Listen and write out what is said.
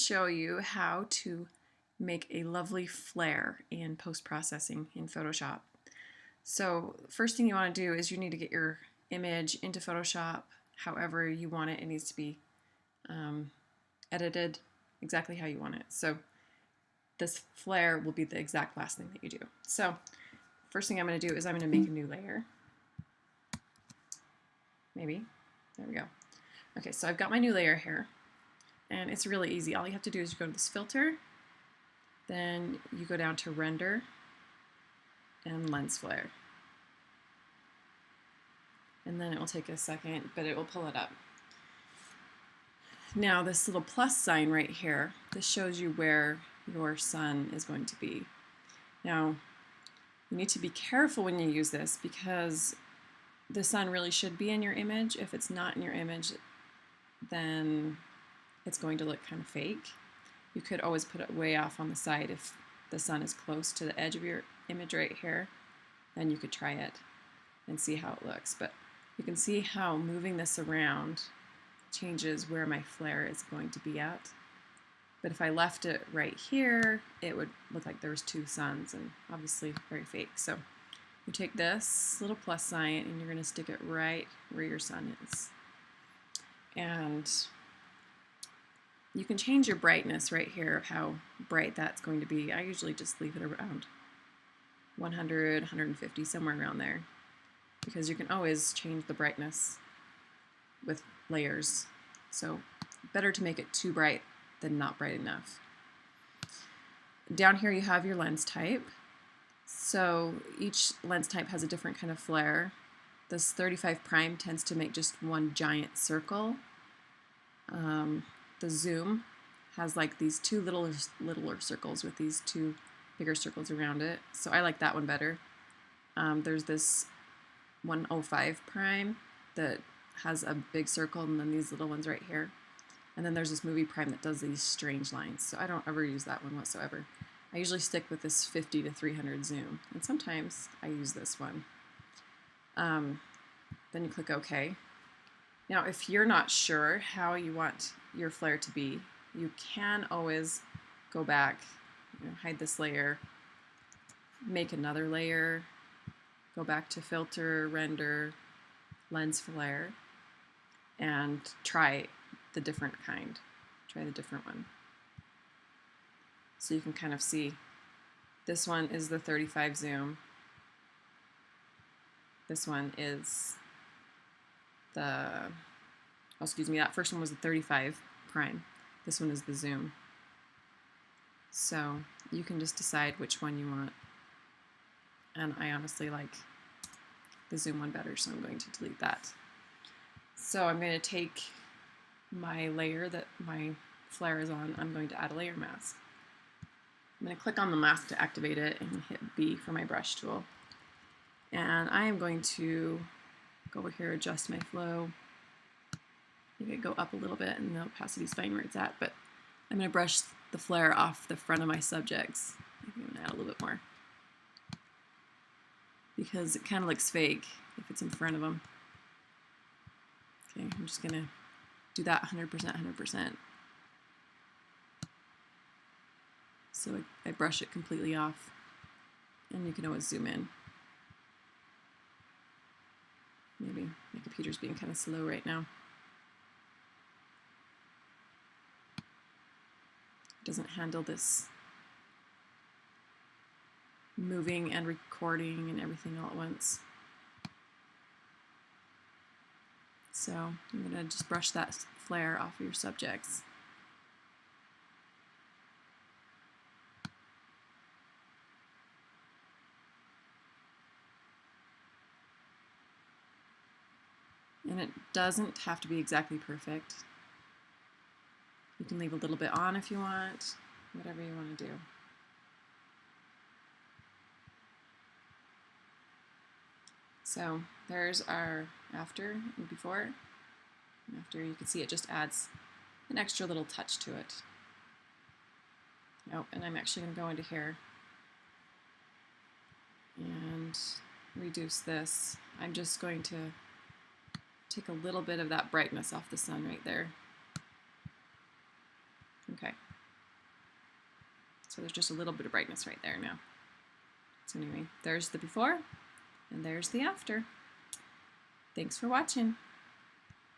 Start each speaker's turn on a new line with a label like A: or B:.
A: show you how to make a lovely flare in post-processing in Photoshop. So first thing you want to do is you need to get your image into Photoshop however you want it. It needs to be edited exactly how you want it. So this flare will be the exact last thing that you do. So first thing I'm going to do is I'm going to make a new layer. Maybe. There we go. Okay, so I've got my new layer here. And it's really easy. All you have to do is you go to this filter, then you go down to render and lens flare. And then it will take a second, but it will pull it up. Now this little plus sign right here, this shows you where your sun is going to be. Now you need to be careful when you use this because the sun really should be in your image. If it's not in your image, then it's going to look kind of fake. You could always put it way off on the side if the sun is close to the edge of your image right here. Then you could try it and see how it looks. But you can see how moving this around changes where my flare is going to be at. But if I left it right here, it would look like there was two suns and obviously very fake. So you take this little plus sign and you're going to stick it right where your sun is. And you can change your brightness right here of how bright that's going to be. I usually just leave it around 100, 150, somewhere around there, because you can always change the brightness with layers. So better to make it too bright than not bright enough. Down here you have your lens type. So each lens type has a different kind of flare. This 35 prime tends to make just one giant circle. The zoom has like these two littler circles with these two bigger circles around it. So I like that one better. There's this 105 prime that has a big circle and then these little ones right here. And then there's this movie prime that does these strange lines. So I don't ever use that one whatsoever. I usually stick with this 50 to 300 zoom. And sometimes I use this one. Then you click OK. Now, if you're not sure how you want your flare to be, you can always go back, hide this layer, make another layer, go back to filter, render, lens flare, and try the different kind. Try the different one. So you can kind of see this one is the 35 zoom. This one is that first one was the 35 prime. This one is the zoom. So you can just decide which one you want. And I honestly like the zoom one better, so I'm going to delete that. So I'm going to take my layer that my flare is on. I'm going to add a layer mask. I'm going to click on the mask to activate it and hit B for my brush tool. And I am going to go over here, adjust my flow. Maybe I go up a little bit and the opacity is fine where it's at, but I'm going to brush the flare off the front of my subjects. I'm going to add a little bit more because it kind of looks fake if it's in front of them. Okay, I'm just going to do that 100%, 100%. So I brush it completely off, and you can always zoom in. Maybe my computer's being kind of slow right now. It doesn't handle this moving and recording and everything all at once. So I'm going to just brush that flare off of your subjects. And it doesn't have to be exactly perfect. You can leave a little bit on if you want, whatever you want to do. So there's our after and before. And after, you can see it just adds an extra little touch to it. Oh, and I'm actually going to go into here and reduce this. I'm just going to take a little bit of that brightness off the sun right there. Okay, So there's just a little bit of brightness right there now. So anyway, there's the before and there's the after. Thanks for watching.